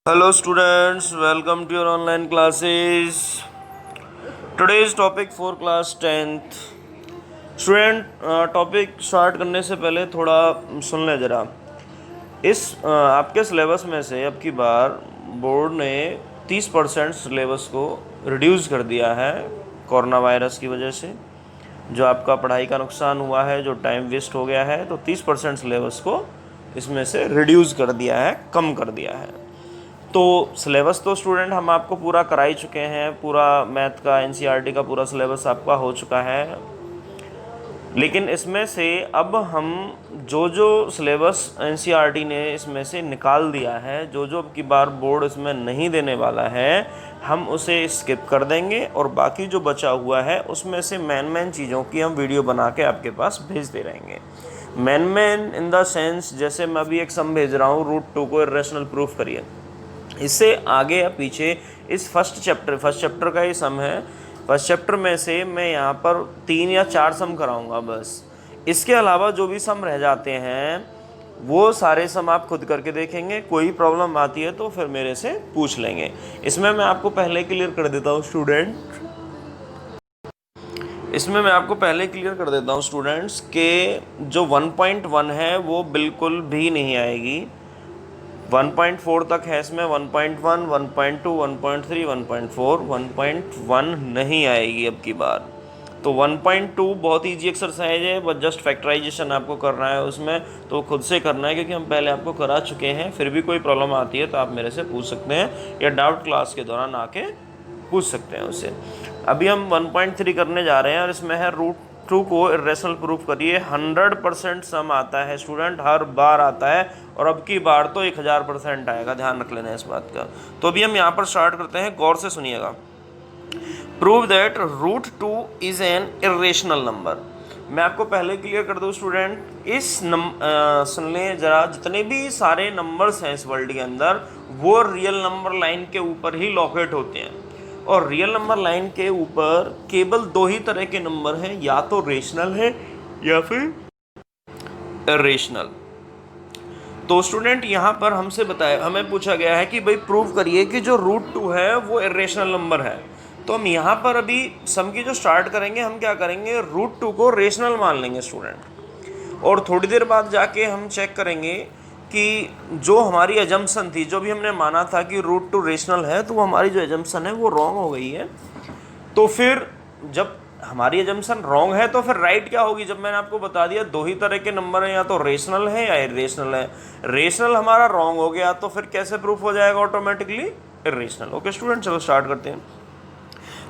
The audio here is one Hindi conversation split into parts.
Hello students, welcome to your online classes. Today's topic for class 10th. Student topic start करने से पहले थोड़ा सुन लें ज़रा। आपके सिलेबस में से अब की बार बोर्ड ने 30% सिलेबस को रिड्यूस कर दिया है कोरोना वायरस की वजह से। जो आपका पढ़ाई का नुकसान हुआ है, जो टाइम वेस्ट हो गया है, तो 30% सिलेबस को इसमें से रिड्यूस कर दिया है, कम कर दिया है। तो सिलेबस तो स्टूडेंट हम आपको पूरा करा ही चुके हैं, पूरा मैथ का एनसीईआरटी का पूरा सिलेबस आपका हो चुका है। लेकिन इसमें से अब हम जो सिलेबस एनसीईआरटी ने इसमें से निकाल दिया है, जो अब की बार बोर्ड इसमें नहीं देने वाला है, हम उसे स्किप कर देंगे और बाकी जो बचा हुआ है उसमें से मेन चीज़ों की हम वीडियो बना के आपके पास भेजते रहेंगे। मेन इन द सेंस, जैसे मैं अभी एक सम भेज रहा हूँ, √2 को इरेशनल प्रूफ करिए। इससे आगे या पीछे इस फर्स्ट चैप्टर का ही सम है। फर्स्ट चैप्टर में से मैं यहाँ पर 3 या 4 सम कराऊंगा बस। इसके अलावा जो भी सम रह जाते हैं वो सारे सम आप खुद करके देखेंगे। कोई प्रॉब्लम आती है तो फिर मेरे से पूछ लेंगे। इसमें मैं आपको पहले क्लियर कर देता हूँ स्टूडेंट्स के जो 1.1 है वो बिल्कुल भी नहीं आएगी। 1.4 तक है इसमें, 1.1, 1.2, 1.3, 1.4, 1.1 नहीं आएगी अब की बार। तो 1.2 बहुत ईजी एक्सरसाइज है, बस जस्ट फैक्टराइजेशन आपको करना है उसमें, तो खुद से करना है क्योंकि हम पहले आपको करा चुके हैं। फिर भी कोई प्रॉब्लम आती है तो आप मेरे से पूछ सकते हैं या डाउट क्लास के दौरान आके पूछ सकते हैं उससे। अभी हम 1.3 करने जा रहे हैं और इसमें है √2 को इरेशनल प्रूफ करिए। 100% सम आता है स्टूडेंट, हर बार आता है और अब की बार तो 1000% आएगा, ध्यान रख लेना इस बात का। तो अभी हम यहाँ पर स्टार्ट करते हैं, गौर से सुनिएगा। Prove that √2 is an irrational number. मैं आपको पहले क्लियर कर दूं स्टूडेंट, सुन लें जरा, जितने भी सारे नंबर्स हैं इस वर्ल्ड के अंदर वो रियल नंबर लाइन के ऊपर ही लोकेट होते हैं। और रियल नंबर लाइन के ऊपर केवल 2 ही तरह के नंबर हैं, या तो रेशनल है या फिर इरेशनल। तो स्टूडेंट यहाँ पर हमें पूछा गया है कि भाई प्रूव करिए कि जो √2 है वो इरेशनल नंबर है। तो हम यहाँ पर अभी सम की जो स्टार्ट करेंगे, हम क्या करेंगे, √2 को रेशनल मान लेंगे स्टूडेंट। और थोड़ी देर बाद जाके हम चेक करेंगे कि जो हमारी एजम्पशन थी, जो भी हमने माना था कि √2 रेशनल है, तो वो हमारी जो एजम्पशन है वो रॉन्ग हो गई है। तो फिर जब हमारी एजम्पशन रॉन्ग है तो फिर राइट क्या होगी? जब मैंने आपको बता दिया 2 ही तरह के नंबर हैं, या तो रेशनल है या इरेशनल है। रेशनल हमारा रॉन्ग हो गया तो फिर कैसे प्रूफ हो जाएगा ऑटोमेटिकली? इरेशनल। ओके स्टूडेंट, चलो स्टार्ट करते हैं।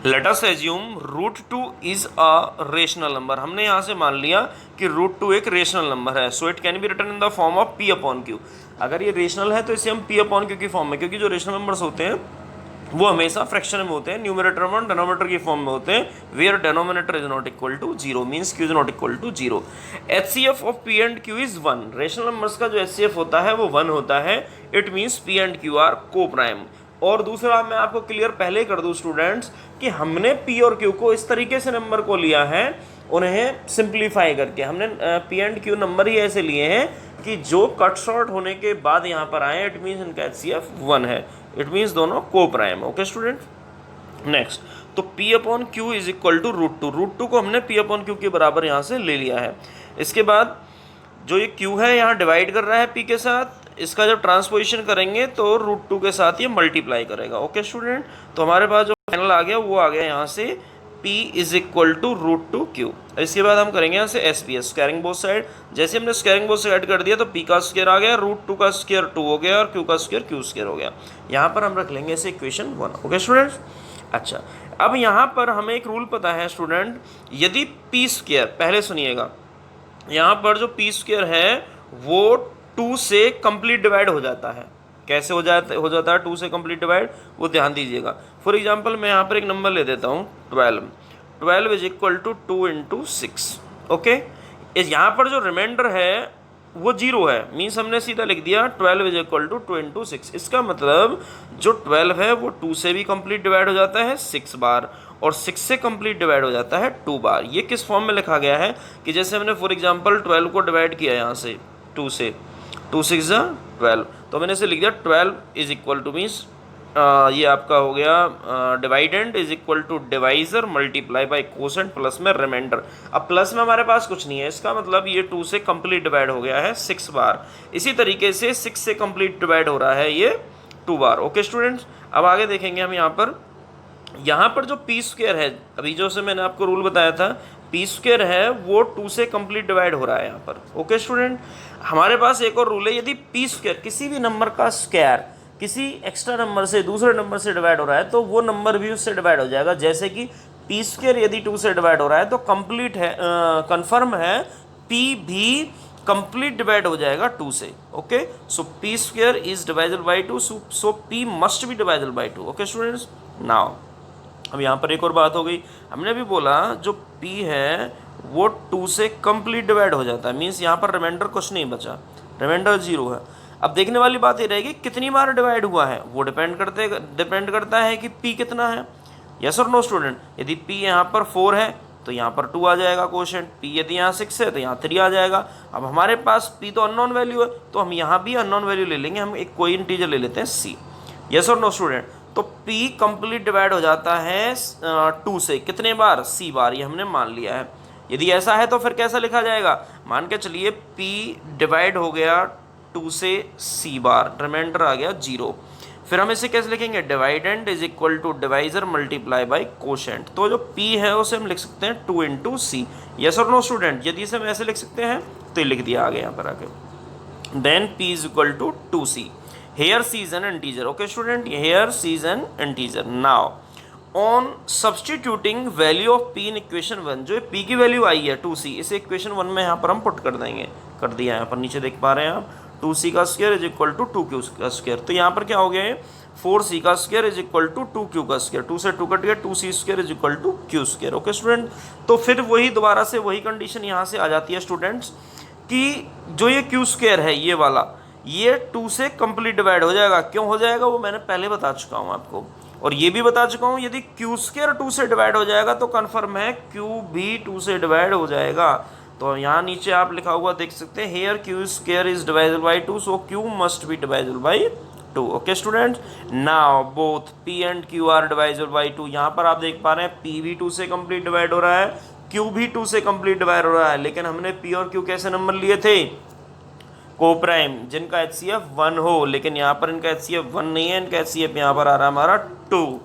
Let us assume √2 is a rational number. हमने यहाँ से मान लिया कि √2 एक रेशनल नंबर है, so it can be written in the form of P/Q। अगर ये रेशनल है तो इसे हम P/Q की फॉर्म में, क्योंकि जो रेशनल नंबर्स होते हैं वो हमेशा फ्रैक्शन में होते हैं, न्यूमरेटर और डिनोमिनेटर की फॉर्म में होते हैं, where denominator is not equal to 0 means q is not equal to 0। HCF of P and Q is 1। Rational numbers का जो HCF होता है वो 1 होता है। It means P and Q are को प्राइम। और दूसरा मैं आपको क्लियर पहले कर दूं स्टूडेंट्स कि हमने P और Q को इस तरीके से नंबर को लिया है, उन्हें सिंप्लीफाई करके हमने P एंड Q नंबर ही ऐसे लिए हैं कि जो कट शॉर्ट होने के बाद यहाँ पर आए। इट मीन्स इनका HCF 1 है, इट मीन्स दोनों को प्राइम। Okay student, next. तो P/Q इज इक्वल टू √2। √2 को हमने P/Q के बराबर यहाँ से ले लिया है। इसके बाद जो ये Q है यहाँ डिवाइड कर रहा है P के साथ, इसका जब ट्रांसपोजिशन करेंगे तो √2 के साथ ये मल्टीप्लाई करेगा। ओके स्टूडेंट, तो हमारे पास जो फाइनल आ गया वो आ गया यहाँ से P is equal to √2Q। इसके बाद हम करेंगे यहाँ से SPS, स्क्वायरिंग बोथ साइड। जैसे हमने स्क्वायरिंग बोथ साइड कर दिया तो P का स्क्वायर आ गया, √2 का स्क्वायर 2 हो गया और Q का स्क्वायर Q स्क्वायर हो गया। यहाँ पर हम रख लेंगे इसे इक्वेशन 1। ओके स्टूडेंट्स, अच्छा अब यहाँ पर हमें एक रूल पता है स्टूडेंट, यदि P स्क्वायर, पहले सुनिएगा, यहाँ पर जो P स्क्वायर है वो 2 से कंप्लीट डिवाइड हो जाता है। कैसे हो जाता है 2 से कंप्लीट डिवाइड, वो ध्यान दीजिएगा। फॉर एग्जांपल मैं यहाँ पर एक नंबर ले देता हूँ 12 is equal to 2 into 6। Okay, यहाँ पर जो रिमाइंडर है वो 0 है, मीन्स हमने सीधा लिख दिया 12 इज इक्वल टू 2 इंटू 6। इसका मतलब जो 12 है वो 2 से भी कंप्लीट डिवाइड हो जाता है 6 बार, और 6 से कंप्लीट डिवाइड हो जाता है 2 बार। ये किस फॉर्म में लिखा गया है कि जैसे हमने फॉर एग्जांपल 12 को डिवाइड किया यहाँ से 2 से, 2 6 12। तो मैंने इसे लिख दिया 12 इज इक्वल टू मीन्स ये आपका हो गया dividend is equal to divisor multiply by quotient plus में रिमाइंडर। अब प्लस में हमारे पास कुछ नहीं है, इसका मतलब ये 2 से कंप्लीट डिवाइड हो गया है 6 बार। इसी तरीके से 6 से कंप्लीट डिवाइड हो रहा है ये 2 बार। ओके स्टूडेंट्स, अब आगे देखेंगे हम यहाँ पर जो पी स्क्वायर है, अभी जो से मैंने आपको रूल बताया था, पी स्क्वायर है वो 2 से कंप्लीट डिवाइड हो रहा है यहाँ पर। ओके स्टूडेंट, हमारे पास एक और रूल है, यदि पी स्क्वायर किसी भी नंबर का स्क्वायर किसी एक्स्ट्रा नंबर से दूसरे नंबर से डिवाइड हो रहा है तो वो नंबर भी उससे डिवाइड हो जाएगा। जैसे कि पी स्क्वायर यदि 2 से डिवाइड हो रहा है तो कंप्लीट है, कंफर्म है पी भी कंप्लीट डिवाइड हो जाएगा 2 से। Okay, so P square is divisible by 2, so P must be divisible by 2। Okay students, now अब यहाँ पर एक और बात हो गई, हमने भी बोला जो p है वो 2 से कंप्लीट डिवाइड हो जाता है, मीन्स यहाँ पर रिमाइंडर कुछ नहीं बचा, रिमाइंडर 0 है। अब देखने वाली बात ये रहेगी कितनी बार डिवाइड हुआ है, वो डिपेंड करता है कि p कितना है। यस और नो स्टूडेंट, यदि p यहाँ पर 4 है तो यहाँ पर 2 आ जाएगा कोशेंट, p यदि यहाँ 6 है तो यहाँ 3 आ जाएगा। अब हमारे पास p तो अननोन वैल्यू है तो हम यहाँ भी अननोन वैल्यू ले लेंगे, हम एक कोई इंटीजर ले लेते हैं c। यस और नो स्टूडेंट, तो p कंप्लीट डिवाइड हो जाता है 2 से कितने बार, c बार, ये हमने मान लिया है। यदि ऐसा है तो फिर कैसा लिखा जाएगा, मान के चलिए p डिवाइड हो गया 2 से c बार, रिमाइंडर आ गया 0। फिर हम इसे कैसे लिखेंगे, dividend is equal to divisor multiply by quotient. तो जो p है उसे हम लिख सकते हैं 2 इंटू सी। यस और नो स्टूडेंट, यदि इसे हम ऐसे लिख सकते हैं तो ये लिख दिया आगे यहाँ पर आके, then p is equal to 2c। Here c is an integer. Okay student, here c is an integer. Now on substituting value of p in equation 1, जो p की वैल्यू आई है 2c, इसे इक्वेशन 1 में यहाँ पर हम पुट कर देंगे, कर दिया यहाँ पर नीचे देख पा रहे हैं आप, 2c का square is equal to 2q का स्क्वायर। तो यहाँ पर क्या हो गया है, 4c का square is equal to 2q का स्क्वायर, 2 से 2 कट गया, 2c square is equal to q square. Okay student, तो फिर वही दोबारा से वही कंडीशन यहाँ से आ जाती है स्टूडेंट्स कि जो ये q स्क्वायर है ये वाला, ये 2 से कंप्लीट डिवाइड हो जाएगा। क्यों हो जाएगा वो मैंने पहले बता चुका हूँ आपको, और ये भी बता चुका हूँ यदि क्यू स्क्वायर 2 से डिवाइड हो जाएगा तो कन्फर्म है क्यू भी 2 से डिवाइड हो जाएगा। तो यहाँ नीचे आप लिखा हुआ देख सकते हैं, here q square is divisible by 2, so q must be divisible by 2। Okay student, now both p and q are divisible by 2। यहाँ पर आप देख पा रहे हैं p भी 2 से कंप्लीट डिवाइड हो रहा है, q भी 2 से कंप्लीट डिवाइड हो रहा है, लेकिन हमने p और q कैसे नंबर लिए थे, को प्राइम, जिनका HCF 1 हो, लेकिन यहाँ पर इनका HCF 1 नहीं है, इनका HCF यहाँ पर आ रहा है हमारा 2।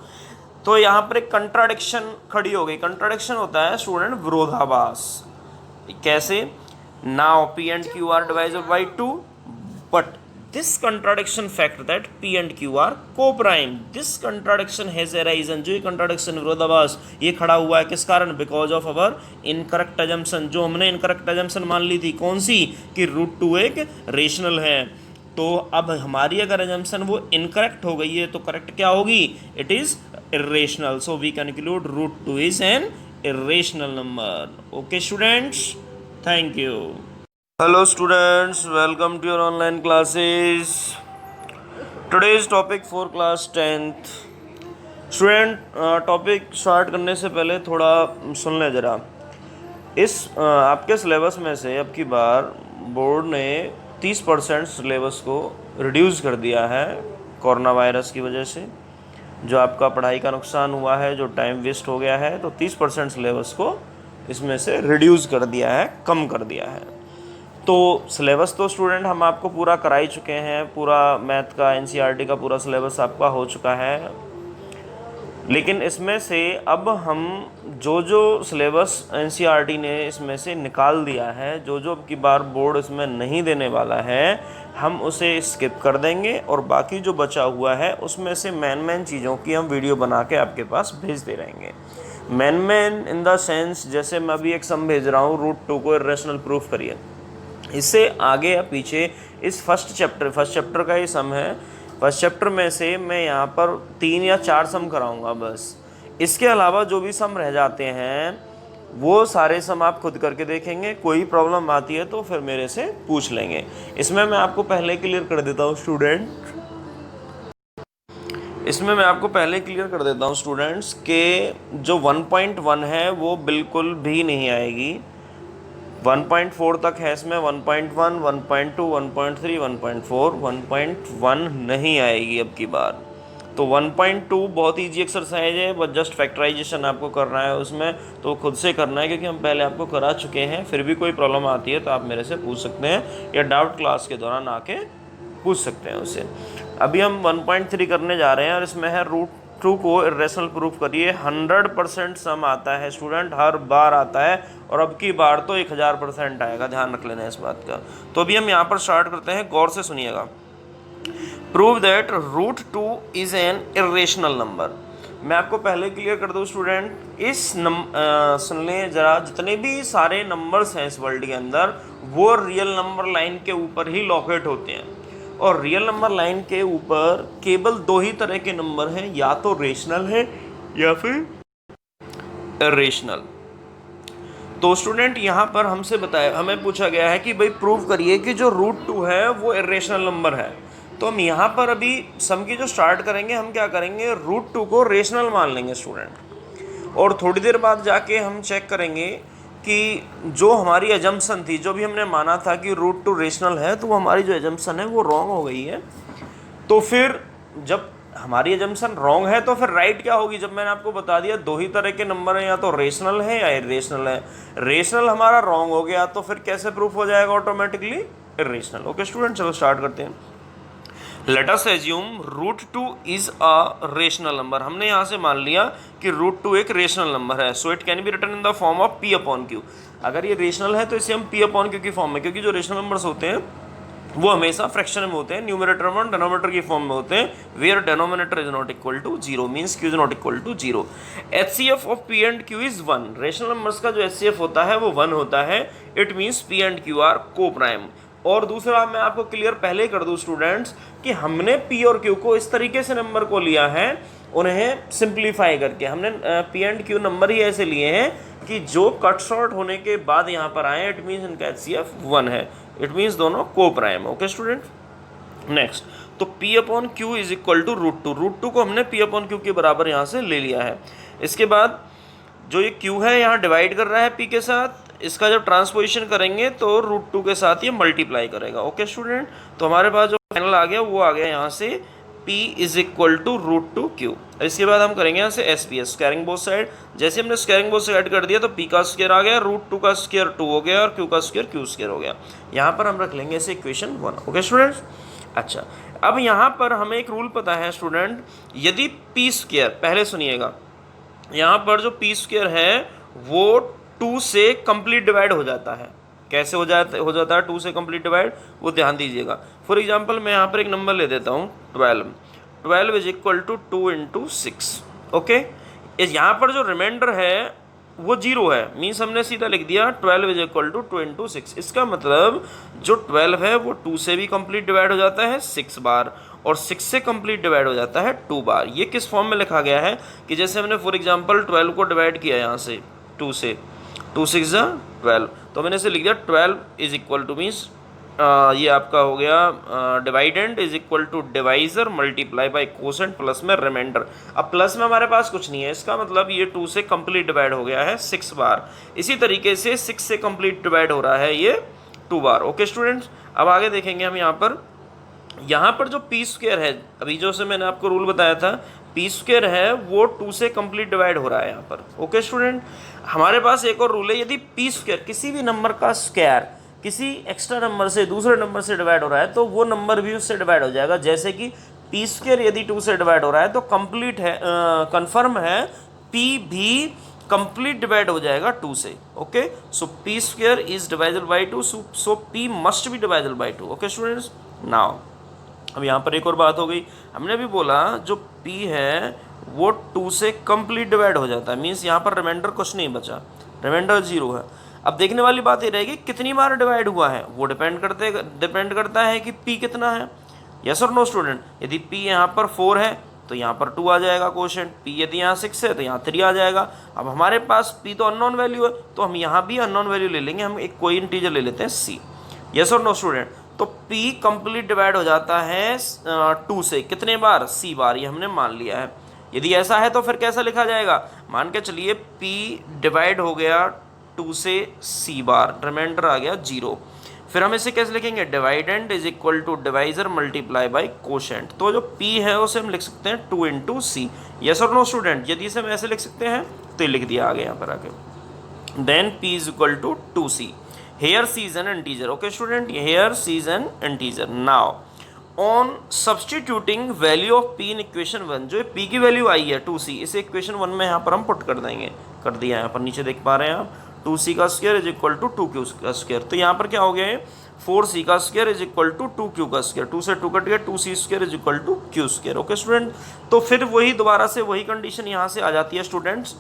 तो यहाँ पर एक कंट्राडिक्शन खड़ी हो गई। कंट्राडिक्शन होता है स्टूडेंट विरोधाभास। कैसे, now p and q are divisible by 2, but this contradiction fact that p and q are co-prime, this contradiction has arisen, जो ये contradiction विरोधाभास ये खड़ा हुआ है किस कारण, because of our incorrect assumption, जो हमने incorrect assumption मान ली थी, कौन सी, कि √2 एक रेशनल है। तो अब हमारी अगर assumption वो incorrect हो गई है तो correct क्या होगी, it is irrational, so we conclude √2 is an irrational number. Okay students, thank you. Hello students, welcome to your online classes. Today's topic for class 10th. Student, topic start करने से पहले थोड़ा सुन लें ज़रा। इस आपके सिलेबस में से अब की बार बोर्ड ने 30% सिलेबस को रिड्यूस कर दिया है कोरोना वायरस की वजह से। जो आपका पढ़ाई का नुकसान हुआ है, जो टाइम वेस्ट हो गया है, तो 30% सिलेबस को इसमें से रिड्यूस कर दिया है, कम कर दिया है। तो सिलेबस तो स्टूडेंट हम आपको पूरा करा ही चुके हैं, पूरा मैथ का एनसीईआरटी का पूरा सिलेबस आपका हो चुका है, लेकिन इसमें से अब हम जो सिलेबस एनसीईआरटी ने इसमें से निकाल दिया है, जो अब की बार बोर्ड इसमें नहीं देने वाला है, हम उसे स्किप कर देंगे और बाकी जो बचा हुआ है उसमें से मेन चीज़ों की हम वीडियो बना के आपके पास भेजते रहेंगे। मेन इन द सेंस, जैसे मैं अभी एक सम भेज रहा हूँ, √2 को इरेशनल प्रूफ करिए, इससे आगे या पीछे इस फर्स्ट चैप्टर का ही सम है, फर्स्ट चैप्टर में से मैं यहाँ पर 3 या 4 सम कराऊंगा बस। इसके अलावा जो भी सम रह जाते हैं वो सारे सम आप खुद करके देखेंगे, कोई प्रॉब्लम आती है तो फिर मेरे से पूछ लेंगे। इसमें मैं आपको पहले क्लियर कर देता हूँ स्टूडेंट्स, कि जो 1.1 है वो बिल्कुल भी नहीं आएगी, 1.4 तक है इसमें 1.1, 1.2, 1.3, 1.4, 1.1 नहीं आएगी अब की बार। तो 1.2 बहुत ईजी एक्सरसाइज है, बस जस्ट फैक्टराइजेशन आपको करना है उसमें, तो खुद से करना है क्योंकि हम पहले आपको करा चुके हैं। फिर भी कोई प्रॉब्लम आती है तो आप मेरे से पूछ सकते हैं या डाउट क्लास के दौरान आके पूछ सकते हैं उससे। अभी हम 1.3 करने जा रहे हैं और इसमें है √2 को इरेशनल प्रूफ करिए। 100% सम आता है स्टूडेंट, हर बार आता है, और अब की बार तो 1000% आएगा, ध्यान रख लेना इस बात का। तो अभी हम यहाँ पर स्टार्ट करते हैं, गौर से सुनिएगा। Prove that √2 is an irrational number. मैं आपको पहले क्लियर कर दूं स्टूडेंट, सुन लें जरा, जितने भी सारे नंबर्स हैं इस वर्ल्ड के अंदर वो रियल नंबर लाइन के ऊपर ही लोकेट होते हैं, और रियल नंबर लाइन के ऊपर केवल दो ही तरह के नंबर हैं, या तो रेशनल है या फिर इरेशनल। तो स्टूडेंट यहाँ पर हमसे बताया, हमें पूछा गया है कि भाई प्रूव करिए कि जो √2 है वो इरेशनल नंबर है। तो हम यहाँ पर अभी सम की जो स्टार्ट करेंगे, हम क्या करेंगे, √2 को रेशनल मान लेंगे स्टूडेंट, और थोड़ी देर बाद जाके हम चेक करेंगे कि जो हमारी एजम्पशन थी, जो भी हमने माना था कि √2 रेशनल है, तो वो हमारी जो एजम्पशन है वो रॉन्ग हो गई है। तो फिर जब हमारी एजम्पशन रॉन्ग है तो फिर राइट क्या होगी, जब मैंने आपको बता दिया दो ही तरह के नंबर हैं, या तो रेशनल है या इरेशनल है। रेशनल हमारा रॉन्ग हो गया तो फिर कैसे प्रूफ हो जाएगा ऑटोमेटिकली, इरेशनल। ओके स्टूडेंट, चलो स्टार्ट करते हैं। Let us assume √2 is a rational number. हमने यहाँ से मान लिया कि √2 एक रेशनल नंबर है, so it can be written in the form of P/Q। अगर ये रेशनल है तो इसे हम P/Q की फॉर्म में, क्योंकि जो रेशनल नंबर्स होते हैं वो हमेशा फ्रैक्शन में होते हैं, न्यूमरेटर वन डिनोमिनेटर की फॉर्म में होते हैं, where denominator is not equal to 0 means q is not equal to 0। HCF of P and Q is 1। Rational numbers का जो HCF होता है वो 1 होता है, it means P and Q are को प्राइम। और दूसरा मैं आपको क्लियर पहले कर दूं स्टूडेंट्स कि हमने P और Q को इस तरीके से नंबर को लिया है, उन्हें सिंप्लीफाई करके हमने P एंड Q नंबर ही ऐसे लिए हैं कि जो कट शॉर्ट होने के बाद यहाँ पर आए, इट मीन्स इनका HCF 1 है, इट मीन्स दोनों को प्राइम। ओके स्टूडेंट, नेक्स्ट, तो P/Q इज इक्वल टू √2। √2 को हमने P/Q के बराबर यहाँ से ले लिया है। इसके बाद जो ये Q है यहाँ डिवाइड कर रहा है P के साथ, इसका जब ट्रांसपोजिशन करेंगे तो √2 के साथ ये मल्टीप्लाई करेगा। ओके स्टूडेंट, तो हमारे पास जो फाइनल आ गया वो आ गया यहाँ से P is equal to √2Q। इसके बाद हम करेंगे यहाँ से SPS, स्क्वायरिंग बोथ साइड। जैसे हमने स्क्वायरिंग बोथ साइड कर दिया तो P का स्क्वायर आ गया, √2 का स्क्वायर 2 हो गया, और Q का स्क्वायर Q स्क्वायर हो गया। यहाँ पर हम रख लेंगे इसे इक्वेशन 1। ओके स्टूडेंट्स, अच्छा अब यहाँ पर हमें एक रूल पता है स्टूडेंट, यदि P स्क्वायर, पहले सुनिएगा, यहाँ पर जो P स्क्वायर है वो 2 से कंप्लीट डिवाइड हो जाता है। कैसे हो जाता है 2 से कंप्लीट डिवाइड, वो ध्यान दीजिएगा। फॉर एग्जांपल मैं यहाँ पर एक नंबर ले देता हूँ 12 इज इक्वल टू 2 × 6। ओके, यहाँ पर जो रिमाइंडर है वो 0 है, मीन्स हमने सीधा लिख दिया 12 इज इक्वल टू 2 × 6। इसका मतलब जो 12 है वो 2 से भी कंप्लीट डिवाइड हो जाता है 6 बार, और 6 से कंप्लीट डिवाइड हो जाता है 2 बार। ये किस फॉर्म में लिखा गया है कि जैसे हमने फॉर एग्जांपल 12 को डिवाइड किया यहाँ से 2 से, 2 6 12, तो मैंने इसे लिख दिया 12 इज इक्वल टू मीन्स ये आपका हो गया dividend is equal to divisor multiply by quotient plus में रिमाइंडर। अब प्लस में हमारे पास कुछ नहीं है, इसका मतलब ये 2 से कंप्लीट डिवाइड हो गया है 6 बार। इसी तरीके से 6 से कंप्लीट डिवाइड हो रहा है ये 2 बार। ओके स्टूडेंट्स, अब आगे देखेंगे हम यहाँ पर जो P स्क्वायर है, अभी जो से मैंने आपको रूल बताया था, P स्क्वायर है वो 2 से कंप्लीट डिवाइड हो रहा है यहाँ पर। ओके स्टूडेंट, हमारे पास एक और रूल है, यदि P स्क्वायर किसी भी नंबर का स्क्वायर किसी एक्स्ट्रा नंबर से दूसरे नंबर से डिवाइड हो रहा है तो वो नंबर भी उससे डिवाइड हो जाएगा। जैसे कि P स्क्वायर यदि 2 से डिवाइड हो रहा है तो कंप्लीट है, कंफर्म है P भी कंप्लीट डिवाइड हो जाएगा 2 से। Okay, so P square is divisible by 2, so P must be divisible by 2। Okay students, now अब यहाँ पर एक और बात हो गई, हमने भी बोला जो P है वो 2 से कंप्लीट डिवाइड हो जाता है, मीन्स यहाँ पर रिमाइंडर कुछ नहीं बचा, रिमाइंडर 0 है। अब देखने वाली बात ये रहेगी कितनी बार डिवाइड हुआ है, वो डिपेंड करता है कि P कितना है। यस और नो स्टूडेंट, यदि P यहाँ पर 4 है तो यहाँ पर 2 आ जाएगा कोशेंट, P यदि यहाँ 6 है तो यहाँ 3 आ जाएगा। अब हमारे पास P तो अननोन वैल्यू है तो हम यहाँ भी अननोन वैल्यू ले लेंगे, हम एक कोई इंटीजर ले लेते हैं C। यस और नो स्टूडेंट, तो P कंप्लीट डिवाइड हो जाता है 2 से कितने बार, C बार, ये हमने मान लिया है। यदि ऐसा है तो फिर कैसा लिखा जाएगा, मान के चलिए P डिवाइड हो गया 2 से c बार, रिमाइंडर आ गया 0। फिर हम इसे कैसे लिखेंगे, dividend is equal to divisor multiply by quotient. तो जो p है उसे हम लिख सकते हैं 2 इंटू सी। यस और नो स्टूडेंट, यदि इसे हम ऐसे लिख सकते हैं तो ये लिख दिया आगे यहाँ पर आके। Then p is equal to 2c। Here c is an integer. Okay student, here c is an integer. Now on substituting value of p in equation 1, जो p की वैल्यू आई है 2c, इसे इक्वेशन 1 में यहाँ पर हम पुट कर देंगे। कर दिया यहाँ पर, नीचे देख पा रहे हैं आप, 2c का square is equal to 2q का स्क्वायर। तो यहाँ पर क्या हो गया है, 4c का square is equal to 2q का स्क्वायर। 2 से 2 कट गया, 2c square is equal to q square. Okay student, तो फिर वही दोबारा से वही कंडीशन यहाँ से आ जाती है स्टूडेंट्स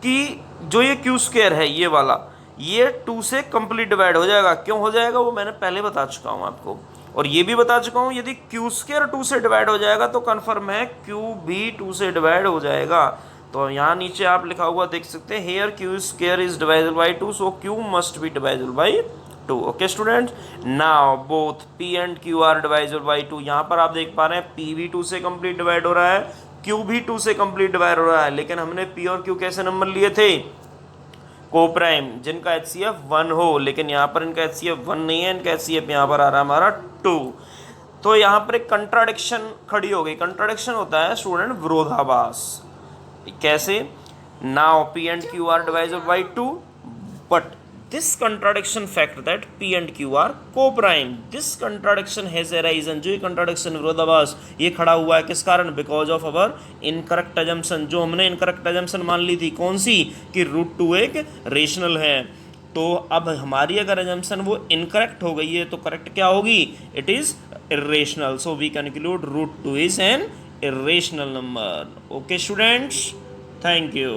कि जो ये q स्क्वायर है ये वाला, ये 2 से कंप्लीट डिवाइड हो जाएगा। क्यों हो जाएगा वो मैंने पहले बता चुका हूँ आपको, और ये भी बता चुका हूँ यदि q स्क्वायर 2 से डिवाइड हो जाएगा तो कन्फर्म है q भी 2 से डिवाइड हो जाएगा। तो यहाँ नीचे आप लिखा हुआ देख सकते हैं, here q square is divisible by 2, so q must be divisible by 2। Okay student, now both p and q are divisible by 2। यहाँ पर आप देख पा रहे हैं p भी 2 से कंप्लीट डिवाइड हो रहा है, q भी 2 से कंप्लीट डिवाइड हो रहा है, लेकिन हमने p और q कैसे नंबर लिए थे, को प्राइम, जिनका HCF 1 हो, लेकिन यहाँ पर इनका HCF 1 नहीं है, इनका HCF यहाँ पर आ रहा है हमारा 2। तो यहाँ पर एक कंट्राडिक्शन खड़ी हो गई। कंट्राडिक्शन होता है स्टूडेंट विरोधाभास। कैसे, now p and q are divisible by 2, but this contradiction fact that p and q are को prime, this contradiction has arisen, जो ये कंट्राडिक्शन विरोधाभास ये खड़ा हुआ है किस कारण, because of our incorrect assumption. जो हमने इनकरेक्ट अजम्पशन मान ली थी, कौन सी, कि √2 एक रेशनल है। तो अब हमारी अगर अजम्पशन वो इनकरेक्ट हो गई है तो करेक्ट क्या होगी, it is irrational. So we conclude √2 is an irrational number. Okay students, thank you.